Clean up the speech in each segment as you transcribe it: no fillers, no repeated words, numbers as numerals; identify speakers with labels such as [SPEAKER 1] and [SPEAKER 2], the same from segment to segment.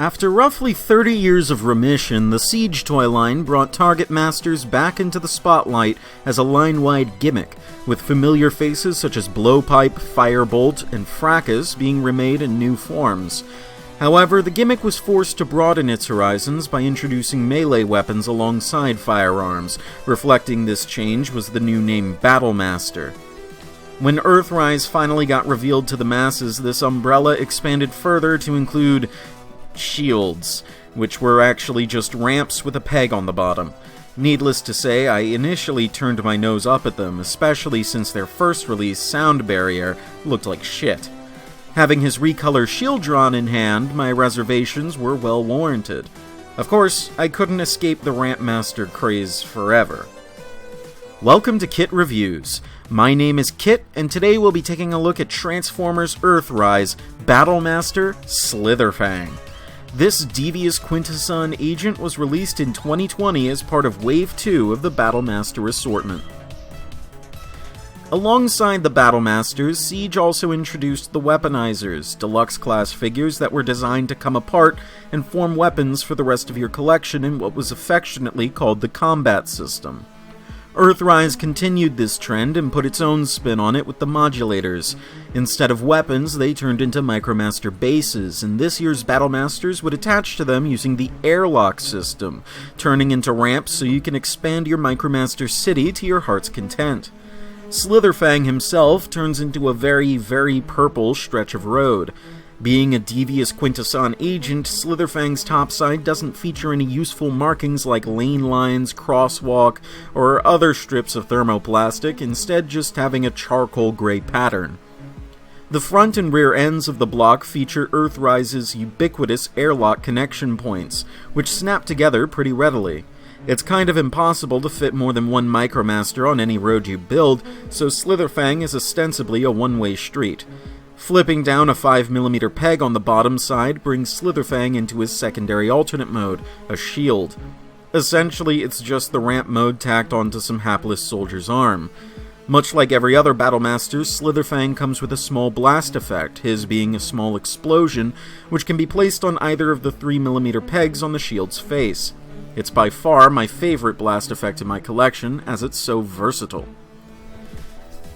[SPEAKER 1] After roughly 30 years of remission, the Siege toy line brought Target Masters back into the spotlight as a line-wide gimmick, with familiar faces such as Blowpipe, Firebolt, and Fracas being remade in new forms. However, the gimmick was forced to broaden its horizons by introducing melee weapons alongside firearms. Reflecting this change was the new name Battlemaster. When Earthrise finally got revealed to the masses, this umbrella expanded further to include shields, which were actually just ramps with a peg on the bottom. Needless to say, I initially turned my nose up at them, especially since their first release, Sound Barrier, looked like shit. Having his recolor Shieldron in hand, my reservations were well warranted. Of course, I couldn't escape the Rampmaster craze forever. Welcome to Kit Reviews. My name is Kit, and today we'll be taking a look at Transformers Earthrise Battlemaster SLITHERFANG. This devious Quintesson agent was released in 2020 as part of Wave 2 of the Battlemaster assortment. Alongside the Battlemasters, Siege also introduced the Weaponizers, deluxe-class figures that were designed to come apart and form weapons for the rest of your collection in what was affectionately called the Combat System. Earthrise continued this trend and put its own spin on it with the Modulators. Instead of weapons, they turned into Micromaster bases, and this year's Battlemasters would attach to them using the Airlock system, turning into ramps so you can expand your Micromaster city to your heart's content. SLITHERFANG himself turns into a very, very purple stretch of road. Being a devious Quintesson agent, SLITHERFANG's topside doesn't feature any useful markings like lane lines, crosswalk, or other strips of thermoplastic, instead just having a charcoal gray pattern. The front and rear ends of the block feature Earthrise's ubiquitous airlock connection points, which snap together pretty readily. It's kind of impossible to fit more than one Micromaster on any road you build, so SLITHERFANG is ostensibly a one-way street. Flipping down a 5mm peg on the bottom side brings SLITHERFANG into his secondary alternate mode, a shield. Essentially, it's just the ramp mode tacked onto some hapless soldier's arm. Much like every other Battlemaster, SLITHERFANG comes with a small blast effect, his being a small explosion, which can be placed on either of the 3mm pegs on the shield's face. It's by far my favorite blast effect in my collection, as it's so versatile.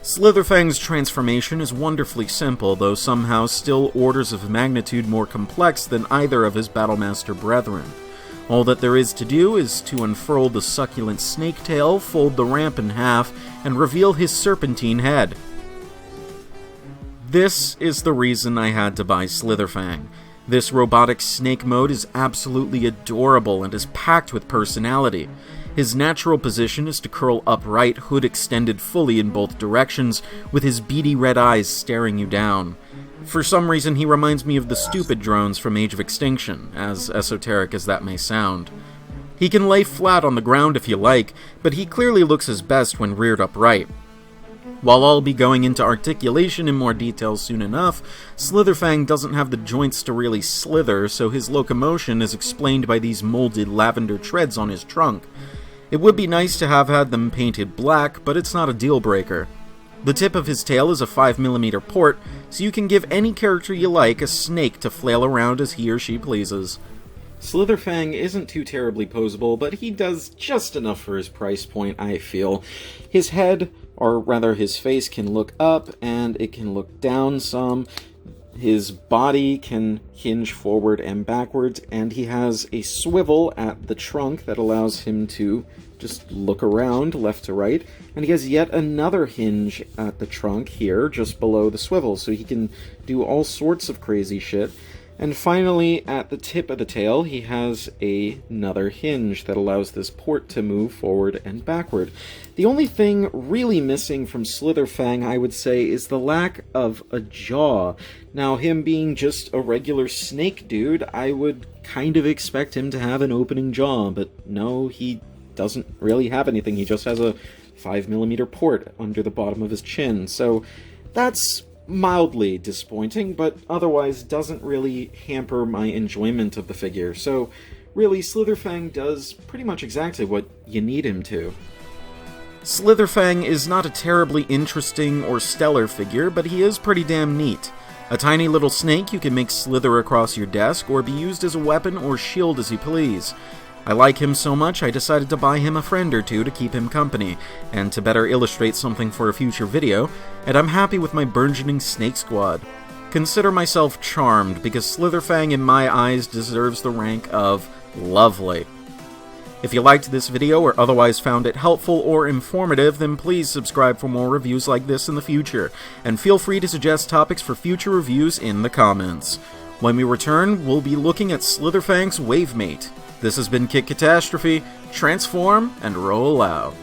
[SPEAKER 1] SLITHERFANG's transformation is wonderfully simple, though somehow still orders of magnitude more complex than either of his Battlemaster brethren. All that there is to do is to unfurl the succulent snake tail, fold the ramp in half, and reveal his serpentine head. This is the reason I had to buy SLITHERFANG. This robotic snake mode is absolutely adorable and is packed with personality. His natural position is to curl upright, hood extended fully in both directions, with his beady red eyes staring you down. For some reason, he reminds me of the stupid drones from Age of Extinction, as esoteric as that may sound. He can lay flat on the ground if you like, but he clearly looks his best when reared upright. While I'll be going into articulation in more detail soon enough, SLITHERFANG doesn't have the joints to really slither, so his locomotion is explained by these molded lavender treads on his trunk. It would be nice to have had them painted black, but it's not a deal breaker. The tip of his tail is a 5mm port, so you can give any character you like a snake to flail around as he or she pleases. SLITHERFANG isn't too terribly posable, but he does just enough for his price point, I feel. His head, or rather his face, can look up, and it can look down some. His body can hinge forward and backwards, and he has a swivel at the trunk that allows him to just look around left to right, and he has yet another hinge at the trunk here, just below the swivel, so he can do all sorts of crazy shit. And finally, at the tip of the tail, he has another hinge that allows this port to move forward and backward. The only thing really missing from SLITHERFANG, I would say, is the lack of a jaw. Now, him being just a regular snake dude, I would kind of expect him to have an opening jaw, but no, he doesn't really have anything. He just has a 5mm port under the bottom of his chin, so that's mildly disappointing, but otherwise doesn't really hamper my enjoyment of the figure, so really SLITHERFANG does pretty much exactly what you need him to. SLITHERFANG is not a terribly interesting or stellar figure, but he is pretty damn neat. A tiny little snake you can make slither across your desk or be used as a weapon or shield as you please. I like him so much I decided to buy him a friend or two to keep him company, and to better illustrate something for a future video, and I'm happy with my burgeoning snake squad. Consider myself charmed, because SLITHERFANG in my eyes deserves the rank of lovely. If you liked this video or otherwise found it helpful or informative, then please subscribe for more reviews like this in the future, and feel free to suggest topics for future reviews in the comments. When we return, we'll be looking at SLITHERFANG's Wavemate. This has been Kit Katastrophe. Transform and roll out.